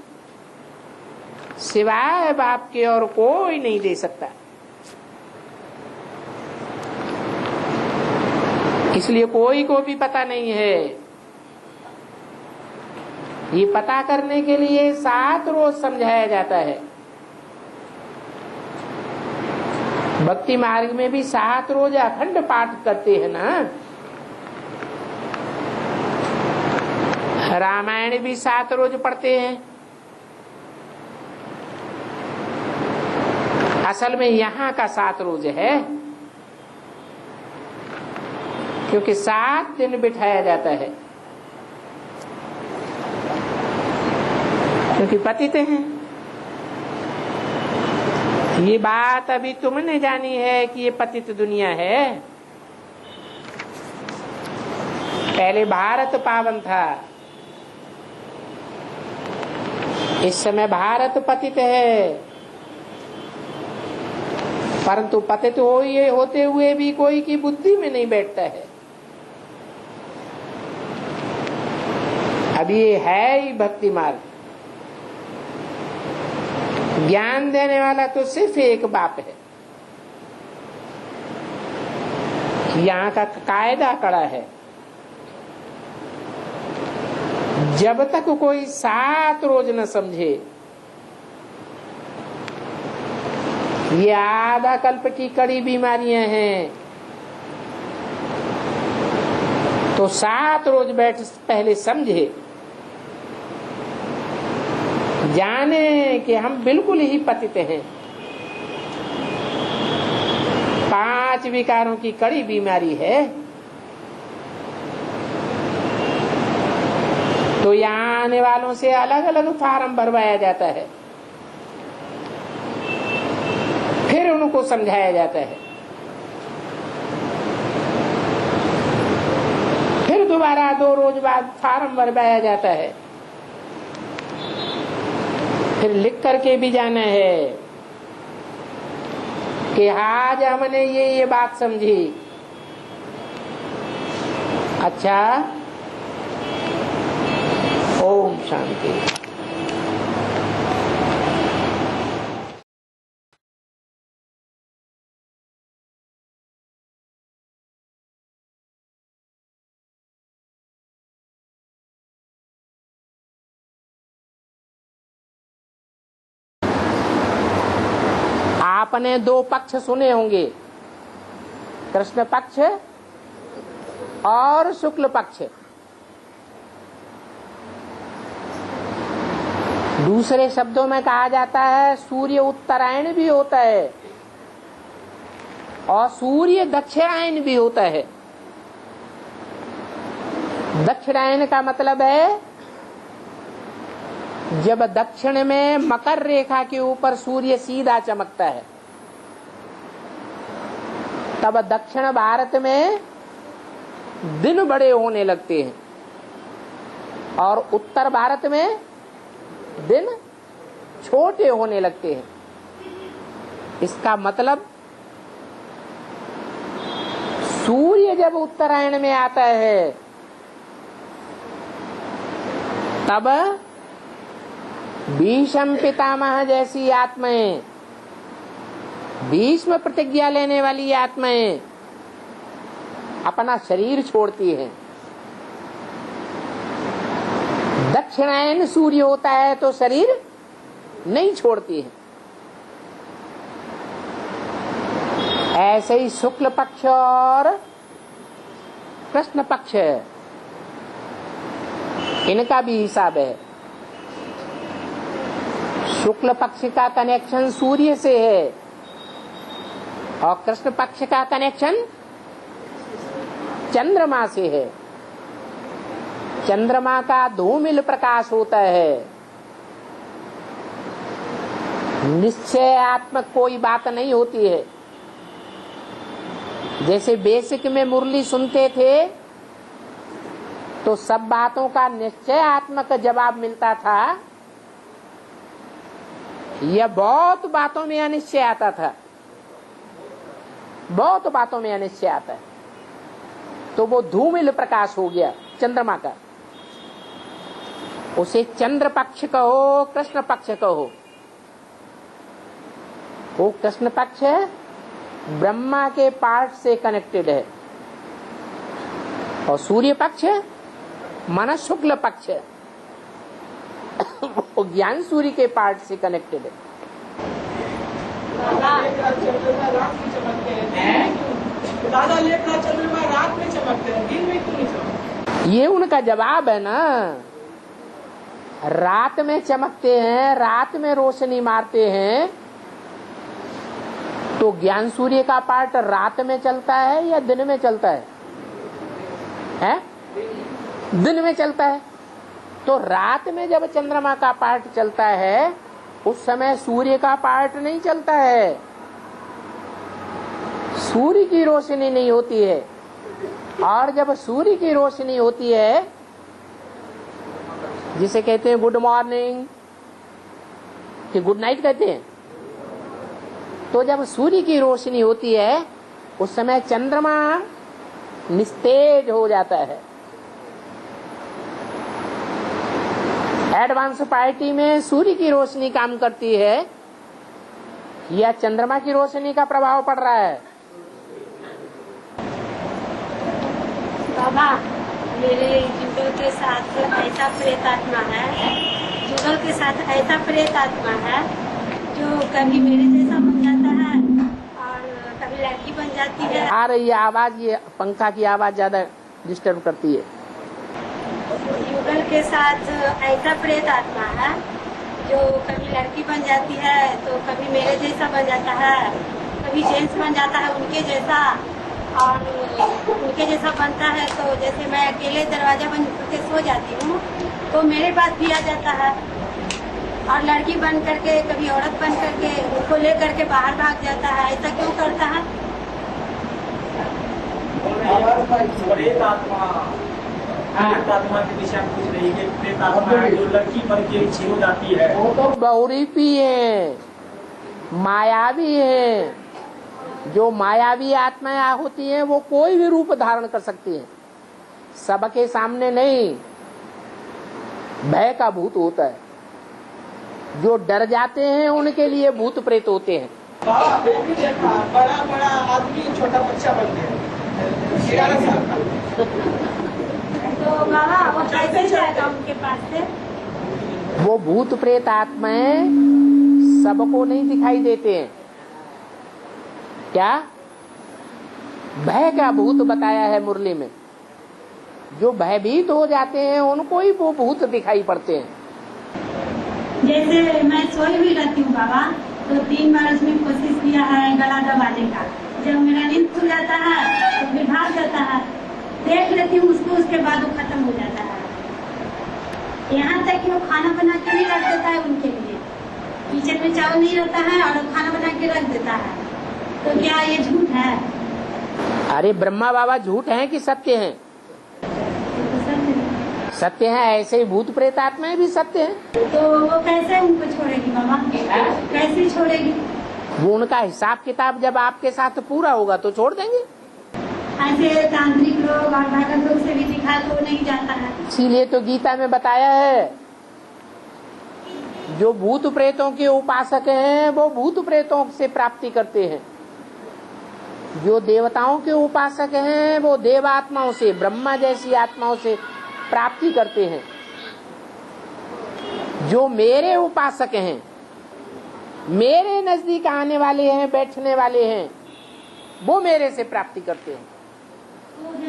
सिवाय बाप के और कोई नहीं दे सकता। इसलिए कोई को भी पता नहीं है। ये पता करने के लिए 7 रोज समझाया जाता है। भक्ति मार्ग में भी 7 रोज अखंड पाठ करते हैं ना। रामायण भी 7 रोज पढ़ते हैं। असल में यहाँ का 7 रोज है, क्योंकि 7 दिन बिठाया जाता है, क्योंकि पतित हैं। ये बात अभी तुमने जानी है कि ये पतित दुनिया है। पहले भारत पावन था, इस समय भारत पतित है। परंतु पतित होते हुए भी कोई की बुद्धि में नहीं बैठता है। अब ये है ही भक्ति मार्ग। ज्ञान देने वाला तो सिर्फ एक बाप है। यहाँ का कायदा कड़ा है, जब तक कोई 7 रोज न समझे, ये आधा कल्प की कड़ी बीमारियां हैं, तो 7 रोज बैठ पहले समझे, जाने कि हम बिल्कुल ही पतित हैं। 5 विकारों की कड़ी बीमारी है, तो यहाँ आने वालों से अलग अलग फार्म भरवाया जाता है, फिर उनको समझाया जाता है, फिर दोबारा 2 रोज बाद फार्म भरवाया जाता है, फिर लिख करके भी जाना है कि आज हमने ये बात समझी। अच्छा, ओम शांति। आपने 2 पक्ष सुने होंगे, कृष्ण पक्ष और शुक्ल पक्ष। दूसरे शब्दों में कहा जाता है सूर्य उत्तरायण भी होता है और सूर्य दक्षिणायन भी होता है। दक्षिणायन का मतलब है जब दक्षिण में मकर रेखा के ऊपर सूर्य सीधा चमकता है, तब दक्षिण भारत में दिन बड़े होने लगते हैं और उत्तर भारत में दिन छोटे होने लगते हैं। इसका मतलब सूर्य जब उत्तरायण में आता है तब भीष्म पितामह जैसी आत्माएं, भीष्म प्रतिज्ञा लेने वाली आत्माएं अपना शरीर छोड़ती हैं। दक्षिणायन सूर्य होता है तो शरीर नहीं छोड़ती है। ऐसे ही शुक्ल पक्ष और कृष्ण पक्ष, इनका भी हिसाब है। शुक्ल पक्ष का कनेक्शन सूर्य से है और कृष्ण पक्ष का कनेक्शन चंद्रमा से है। चंद्रमा का धूमिल प्रकाश होता है, निश्चयात्मक कोई बात नहीं होती है। जैसे बेसिक में मुरली सुनते थे तो सब बातों का निश्चयात्मक जवाब मिलता था, यह बहुत बातों में अनिश्चय आता था, बहुत बातों में अनिश्चय आता है, तो वो धूमिल प्रकाश हो गया चंद्रमा का। उसे चंद्र पक्ष कहो, कृष्ण पक्ष कहो। वो कृष्ण पक्ष ब्रह्मा के पार्ट से कनेक्टेड है और सूर्य पक्ष मन शुक्ल पक्ष वो ज्ञान सूर्य के पार्ट से कनेक्टेड है। दादा लेपना चंद्रमा रात में चमकते हैं, दिन में क्यों नहीं चमकते? ये उनका जवाब है ना। रात में चमकते हैं, रात में रोशनी मारते हैं, तो ज्ञान सूर्य का पार्ट रात में चलता है या दिन में चलता है? दिन में चलता है। तो रात में जब चंद्रमा का पार्ट चलता है उस समय सूर्य का पार्ट नहीं चलता है, सूर्य की रोशनी नहीं होती है। और जब सूर्य की रोशनी होती है, जिसे कहते हैं गुड मॉर्निंग कि गुड नाइट कहते हैं, तो जब सूर्य की रोशनी होती है उस समय चंद्रमा निस्तेज हो जाता है। एडवांस पार्टी में सूर्य की रोशनी काम करती है या चंद्रमा की रोशनी का प्रभाव पड़ रहा है? बाबा, मेरे जुगल के साथ ऐसा प्रेत आत्मा है, जुगल के साथ ऐसा प्रेत आत्मा है जो कभी मेरे जैसा बन जाता है और कभी लड़की बन जाती है। आ रही है आवाज, ये पंखा की आवाज ज्यादा डिस्टर्ब करती है। जुगल के साथ ऐसा प्रेत आत्मा है जो कभी लड़की बन जाती है तो कभी मेरे जैसा बन जाता है, कभी जेंट्स बन जाता है उनके जैसा, और उनके जैसा बनता है तो जैसे मैं अकेले दरवाजा बंद करके सो जाती हूँ तो मेरे पास भी आ जाता है, और लड़की बन करके कभी औरत बन करके उनको ले करके बाहर भाग जाता है। ऐसा क्यों करता है? प्रेत आत्मा के विषय में पूछ रही है। प्रेत आत्मा है जो लड़की बन के छीन जाती है, वो तो बहुरूपी है, मायावी है। जो मायावी आत्माएं होती हैं वो कोई भी रूप धारण कर सकती हैं, सबके सामने नहीं। भय का भूत होता है, जो डर जाते हैं उनके लिए भूत प्रेत होते हैं। वो भी देखा, बड़ा बड़ा आदमी छोटा बच्चा बन गया 11 साल का। तो बाबा वो कैसे जाएगा उनके पास से? वो भूत प्रेत आत्माएं सबको नहीं दिखाई देते हैं। क्या? भय का भूत बताया है मुरली में। जो भयभीत हो जाते हैं उनको ही वो भूत दिखाई पड़ते हैं। जैसे मैं सोई हुई रहती हूँ बाबा, तो 3 बार उसने कोशिश किया है गला दबाने का। जब मेरा नींद खुल जाता है तो फिर भाग जाता है, देख लेती हूँ उसको, उसके बाद वो खत्म हो जाता है। यहाँ तक कि वो खाना बना के भी रख देता है उनके लिए, किचन में चावल नहीं रहता है और खाना बना के रख देता है। तो क्या ये झूठ है? अरे ब्रह्मा बाबा झूठ हैं कि सत्य हैं? सत्य है। ऐसे ही भूत प्रेत आत्माएं भी सत्य हैं। तो वो कैसे उनको छोड़ेगी बाबा? कैसे छोड़ेगी? वो उनका हिसाब किताब जब आपके साथ पूरा होगा तो छोड़ देंगे। ऐसे तांत्रिक लोग और भगत लोग से भी दिखा तो नहीं जाता है। इसीलिए तो गीता में बताया है, जो भूत प्रेतों के उपासक हैं वो भूत प्रेतों से प्राप्ति करते हैं। जो देवताओं के उपासक हैं वो देव आत्माओं से, ब्रह्मा जैसी आत्माओं से प्राप्ति करते हैं। जो मेरे उपासक हैं, मेरे नजदीक आने वाले हैं, बैठने वाले हैं, वो मेरे से प्राप्ति करते हैं।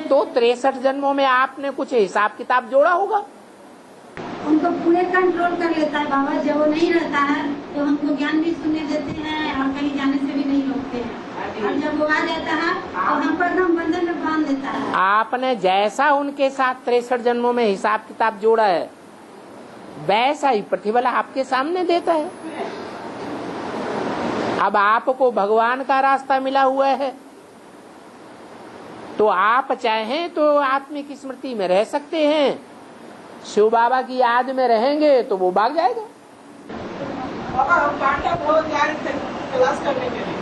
तो 63 जन्मों में आपने कुछ हिसाब किताब जोड़ा होगा। उनको पूरे कंट्रोल कर लेता है बाबा। जब वो नहीं रहता है तो हमको ज्ञान भी सुनने देते हैं और कहीं जाने से भी नहीं रोकते हैं, और जब वो आ जाता है तो हम पर हम बंधन में बांध देता है। आपने जैसा उनके साथ 63 जन्मों में हिसाब किताब जोड़ा है वैसा ही प्रतिफल आपके सामने देता है। अब आपको भगवान का रास्ता मिला हुआ है तो आप चाहें तो आत्मिक स्मृति में रह सकते हैं। शिव बाबा की याद में रहेंगे तो वो भाग जाएगा। बाबा हम पांडा बहुत जा रहे थे क्लास करने के लिए,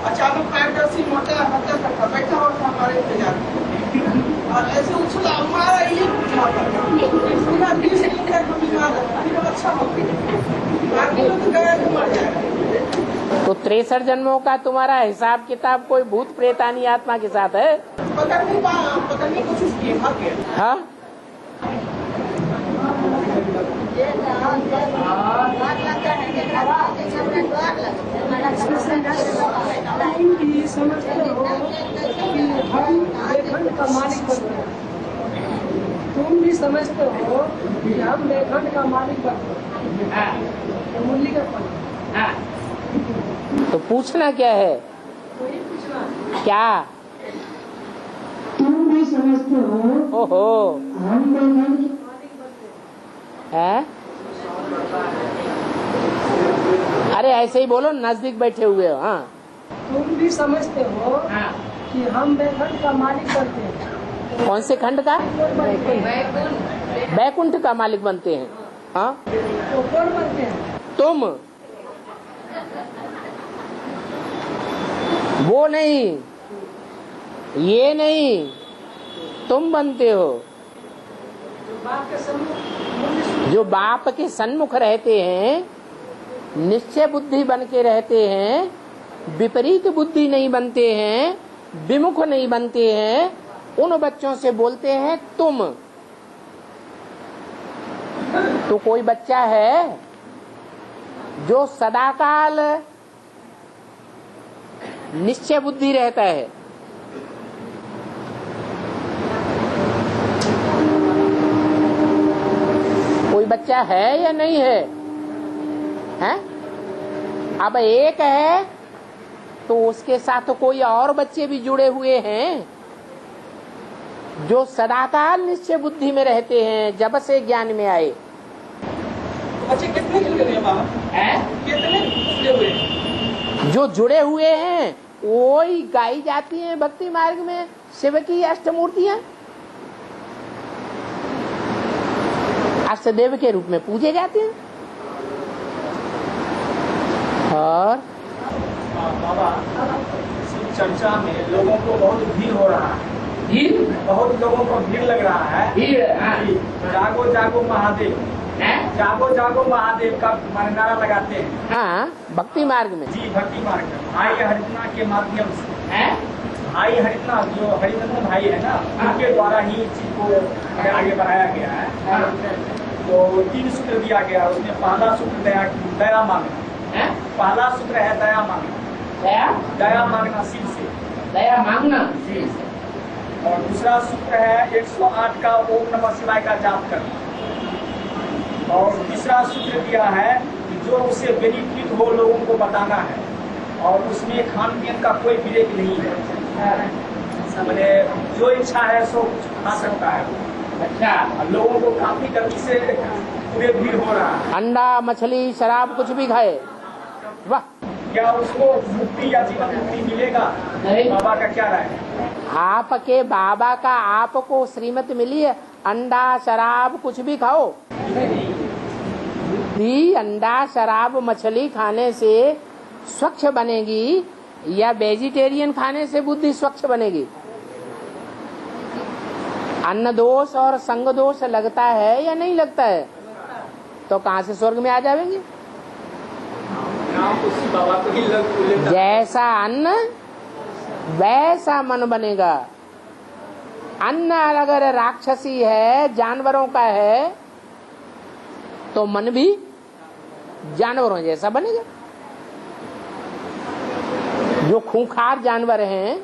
अचानक पांडा सी मोटा हत्या करता बैठा और हमारे इंतजार और ऐसे उछला हमारा ये पूरा 20 लीटर हम बिमार रहता फिर अच्छा हो गया, बाकी लोग गए तो मर जाएगा। तो 63 जन्मों का तुम्हारा हिसाब किताब कोई भूत प्रेतानी आत्मा के साथ है? पकड़ने की कोशिश की, भाग गया। हाँ, का मालिक बनते हैं। तुम भी समझते हो कि हम लेखन का मालिक बनते हैं। मुरली का फल। तो पूछना क्या है? क्या? तुम भी समझते हो ओहो, हम लेखन है? अरे ऐसे ही बोलो, नजदीक बैठे हुए हो। हाँ, तुम भी समझते हो कि हम लेखन का मालिक बनते हैं। कौन से खंड का? बैकुंठ का मालिक बनते हैं। हाँ, तो कौन बनते हैं? तुम, वो नहीं, ये नहीं, तुम बनते हो। बाप के सम्मुख जो बाप के सन्मुख रहते हैं निश्चय बुद्धि बन के रहते हैं, विपरीत बुद्धि नहीं बनते हैं, विमुख नहीं बनते हैं, उन बच्चों से बोलते हैं तुम। तो कोई बच्चा है जो सदाकाल निश्चय बुद्धि रहता है, कोई बच्चा है या नहीं है? हैं? अब एक है तो उसके साथ कोई और बच्चे भी जुड़े हुए हैं जो सदाकाल निश्चय बुद्धि में रहते हैं, जब से ज्ञान में आए। बच्चे कितने जुड़े हुए हैं बाबा? कितने जुड़े हुए हैं? जो जुड़े हुए हैं वो ही गाई जाती हैं भक्ति मार्ग में, शिव की अष्टमूर्तियां अष्टदेव के रूप में पूजे जाते हैं। और बाबा, इस चर्चा में लोगों को बहुत भीड़ हो रहा है, बहुत लोगों को भीड़ लग रहा है। जागो जागो महादेव, जागो जागो महादेव का नारा लगाते हैं। हाँ, भक्ति मार्ग में। जी, भक्ति मार्ग में भाई हरितना के माध्यम से, भाई हरितना जो हरिनंदन भाई है ना, उनके द्वारा ही इस चीज को आगे बढ़ाया गया है। तो 3 सूत्र दिया गया, उसमें पहला सूत्र दया मांगना। पहला सूत्र है दया मांगना, दया मांगना शिव से, दया मांगना शिव से। और दूसरा सूत्र है 108 का ओम नमः शिवाय का जाप करना। और तीसरा सूत्र दिया है कि जो उसे बेनिफिट हो लोगों को बताना है, और उसमें खान पीन का कोई ब्रेक नहीं है, मैंने जो इच्छा है सो खा सकता है। अच्छा, लोगों को काफी गर्मी से पूरे भीड़ हो रहा है। अंडा, मछली, शराब कुछ भी खाए, वाह। क्या उसको मुक्ति या जीवन मुक्ति मिलेगा? नहीं। बाबा का क्या राय है? आपके बाबा का आपको श्रीमत मिली है, अंडा शराब कुछ भी खाओ। बुद्धि अंडा शराब मछली खाने से स्वच्छ बनेगी या वेजिटेरियन खाने से बुद्धि स्वच्छ बनेगी? अन्न दोष और संग दोष लगता है या नहीं लगता है? तो कहाँ से स्वर्ग में आ जाएंगे? जैसा अन्न वैसा मन बनेगा। अन्न अगर राक्षसी है, जानवरों का है, तो मन भी जानवरों जैसा बनेगा। जो खूंखार जानवर हैं,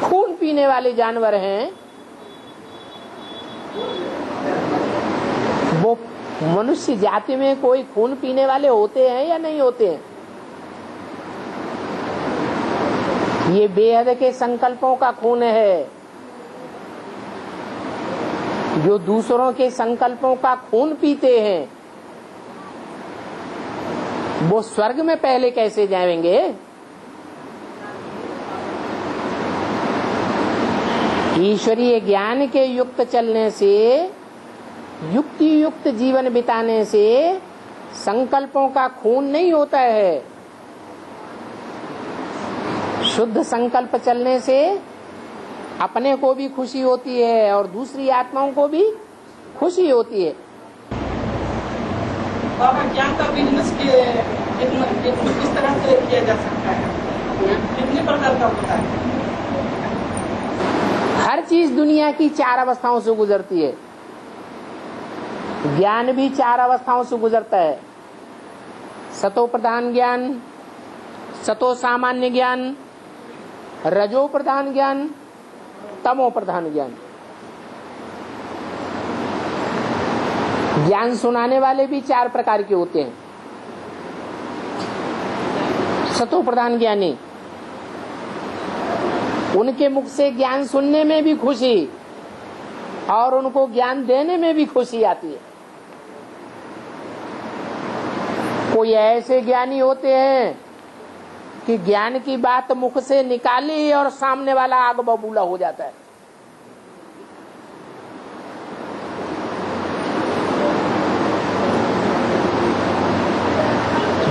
खून पीने वाले जानवर हैं, वो मनुष्य जाति में कोई खून पीने वाले होते हैं या नहीं होते हैं? ये बेहद के संकल्पों का खून है। जो दूसरों के संकल्पों का खून पीते हैं, वो स्वर्ग में पहले कैसे जाएंगे? ईश्वरीय ज्ञान के युक्त चलने से, युक्ति युक्त जीवन बिताने से संकल्पों का खून नहीं होता है। शुद्ध संकल्प चलने से अपने को भी खुशी होती है और दूसरी आत्माओं को भी खुशी होती है। बाबा, ज्ञान का बिजनेस किस तरह से किया जा सकता है? कितने प्रकार का होता है? हर चीज दुनिया की 4 अवस्थाओं से गुजरती है। ज्ञान भी 4 अवस्थाओं से गुजरता है। सतो प्रधान ज्ञान, सतो सामान्य ज्ञान, रजो प्रधान ज्ञान, तमो प्रधान ज्ञान। ज्ञान सुनाने वाले भी 4 प्रकार के होते हैं। सतो प्रधान ज्ञानी, उनके मुख से ज्ञान सुनने में भी खुशी और उनको ज्ञान देने में भी खुशी आती है। कोई ऐसे ज्ञानी होते हैं कि ज्ञान की बात मुख से निकाली और सामने वाला आग बबूला हो जाता है।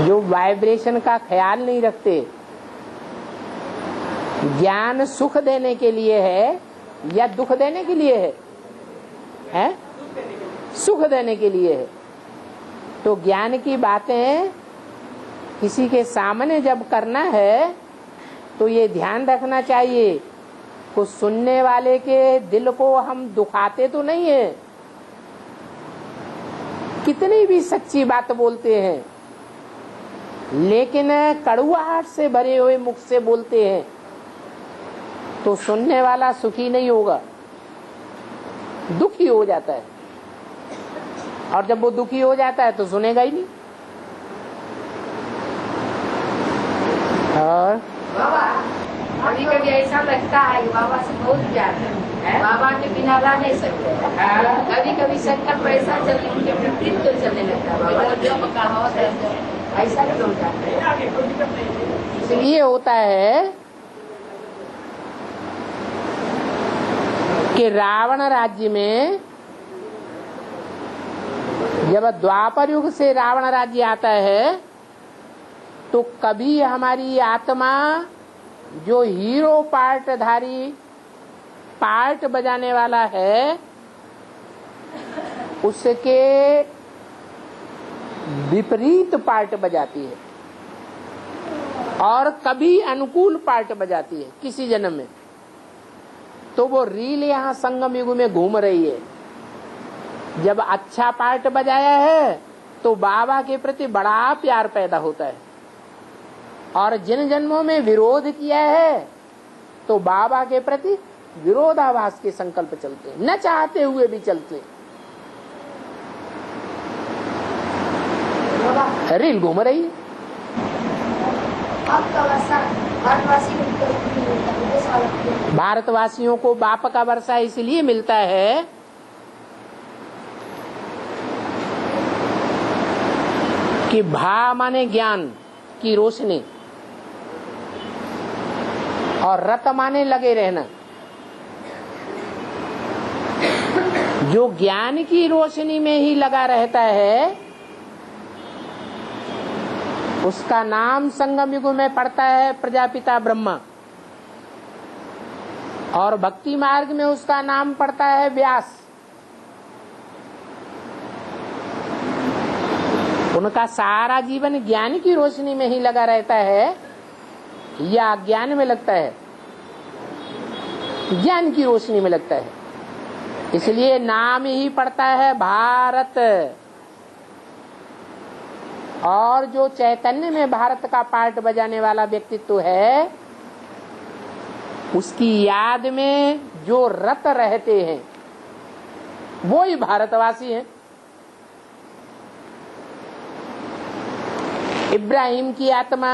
जो वाइब्रेशन का ख्याल नहीं रखते, ज्ञान सुख देने के लिए है या दुख देने के लिए है? सुख देने के लिए है। तो ज्ञान की बातें किसी के सामने जब करना है तो ये ध्यान रखना चाहिए को सुनने वाले के दिल को हम दुखाते तो नहीं है, कितनी भी सच्ची बात बोलते हैं लेकिन कड़ुआहट से भरे हुए मुख से बोलते हैं तो सुनने वाला सुखी नहीं होगा, दुखी हो जाता है। और जब वो दुखी हो जाता है तो सुनेगा ही नहीं। और बाबा कभी कभी ऐसा लगता है कि बाबा से बहुत प्यार है, बाबा के बिना रह नहीं सकते। कभी कभी संकट पर ऐसा चलने उनके विपरीत तो चलने लगता है बाबा, ऐसा क्यों जाता है? इसलिए होता है कि रावण राज्य में जब द्वापर युग से रावण राज्य आता है तो कभी हमारी आत्मा जो हीरो पार्टधारी पार्ट बजाने वाला है उसके विपरीत पार्ट बजाती है और कभी अनुकूल पार्ट बजाती है किसी जन्म में। तो वो रील यहाँ संगम युग में घूम रही है। जब अच्छा पार्ट बजाया है तो बाबा के प्रति बड़ा प्यार पैदा होता है और जिन जन्मों में विरोध किया है तो बाबा के प्रति विरोधाभास के संकल्प चलते हैं, न चाहते हुए भी चलते हैं। रील घूम रही है। भारतवासियों को बाप का वर्षा इसलिए मिलता है कि भा माने ज्ञान की रोशनी और रत माने लगे रहना। जो ज्ञान की रोशनी में ही लगा रहता है उसका नाम संगम युग में पड़ता है प्रजापिता ब्रह्मा और भक्ति मार्ग में उसका नाम पड़ता है व्यास। उनका सारा जीवन ज्ञान की रोशनी में ही लगा रहता है या अज्ञान में लगता है? ज्ञान की रोशनी में लगता है, इसलिए नाम ही पड़ता है भारत। और जो चैतन्य में भारत का पार्ट बजाने वाला व्यक्तित्व है उसकी याद में जो रत रहते हैं वो ही भारतवासी हैं। इब्राहिम की आत्मा,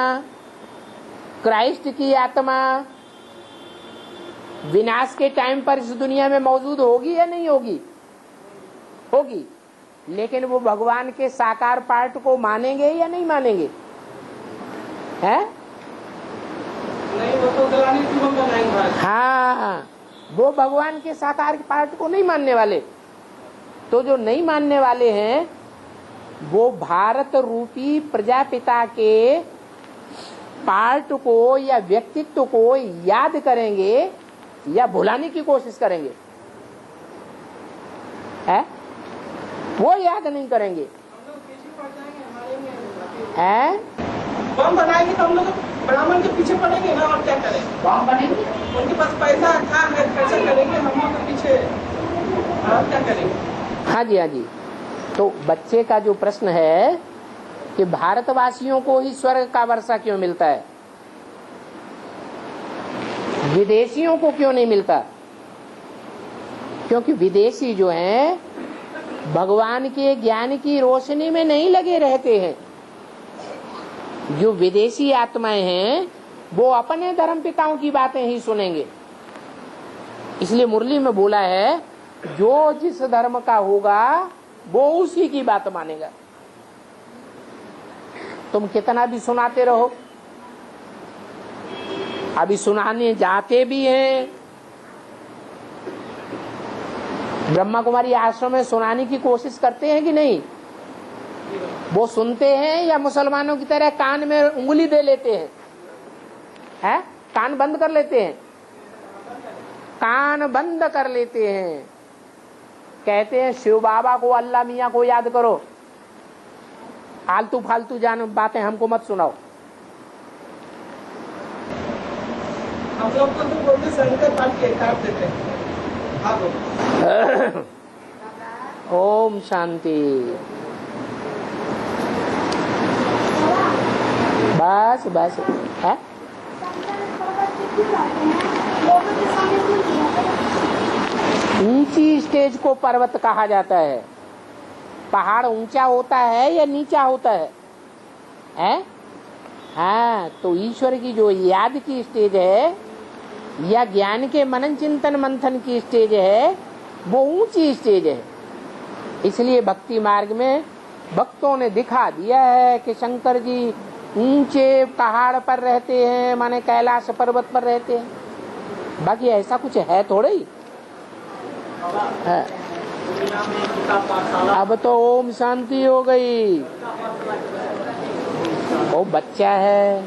क्राइस्ट की आत्मा विनाश के टाइम पर इस दुनिया में मौजूद होगी या नहीं होगी? होगी, लेकिन वो भगवान के साकार पार्ट को मानेंगे या नहीं मानेंगे? है? नहीं, वो तो गलानी तुम बनाएंगे। हाँ, वो भगवान के साकार पार्ट को नहीं मानने वाले। तो जो नहीं मानने वाले हैं वो भारत रूपी प्रजापिता के पार्ट को या व्यक्तित्व को याद करेंगे या भुलाने की कोशिश करेंगे? है? वो याद नहीं करेंगे। हम लोग पीछे पड़ जाएंगे, हमारे में है? बम बनाएंगे तो हम लोग ब्राह्मण के पीछे पड़ेंगे ना, और क्या करें? बम बनेंगे, उनके पास पैसा था है, खर्चा करेंगे, हम लोग के पीछे और क्या करेंगे? हाँ जी, हाँ जी। तो बच्चे का जो प्रश्न है कि भारतवासियों को ही स्वर्ग का वर्षा क्यों मिलता है, विदेशियों को क्यों नहीं मिलता? क्योंकि विदेशी जो हैं भगवान के ज्ञान की रोशनी में नहीं लगे रहते हैं। जो विदेशी आत्माएं हैं वो अपने धर्म पिताओं की बातें ही सुनेंगे। इसलिए मुरली में बोला है जो जिस धर्म का होगा वो उसी की बात मानेगा। तुम कितना भी सुनाते रहो, अभी सुनाने जाते भी हैं, ब्रह्मा कुमारी आश्रम में सुनाने की कोशिश करते हैं कि नहीं? वो सुनते हैं या मुसलमानों की तरह कान में उंगली दे लेते हैं? है? कान बंद कर लेते हैं, कान बंद कर लेते हैं। कहते हैं शिव बाबा को, अल्लाह मियाँ को याद करो, फालतू फालतू जान बातें हमको मत सुनाओ। हम लोग तो बोलते शंकर पाठ के काट देते हैं। हाँ बोलो। ओम शांति। बस बस है। ऊंची स्टेज को पर्वत कहा जाता है। पहाड़ ऊंचा होता है या नीचा होता है? हैं? हाँ, तो ईश्वर की जो याद की स्टेज है या ज्ञान के मनन चिंतन मंथन की स्टेज है, वो ऊंची स्टेज है। इसलिए भक्ति मार्ग में भक्तों ने दिखा दिया है कि शंकर जी ऊंचे पहाड़ पर रहते हैं, माने कैलाश पर्वत पर रहते हैं। बाकी ऐसा कुछ है थोड़ा ही है। अब तो ओम शांति हो गई। वो बच्चा है,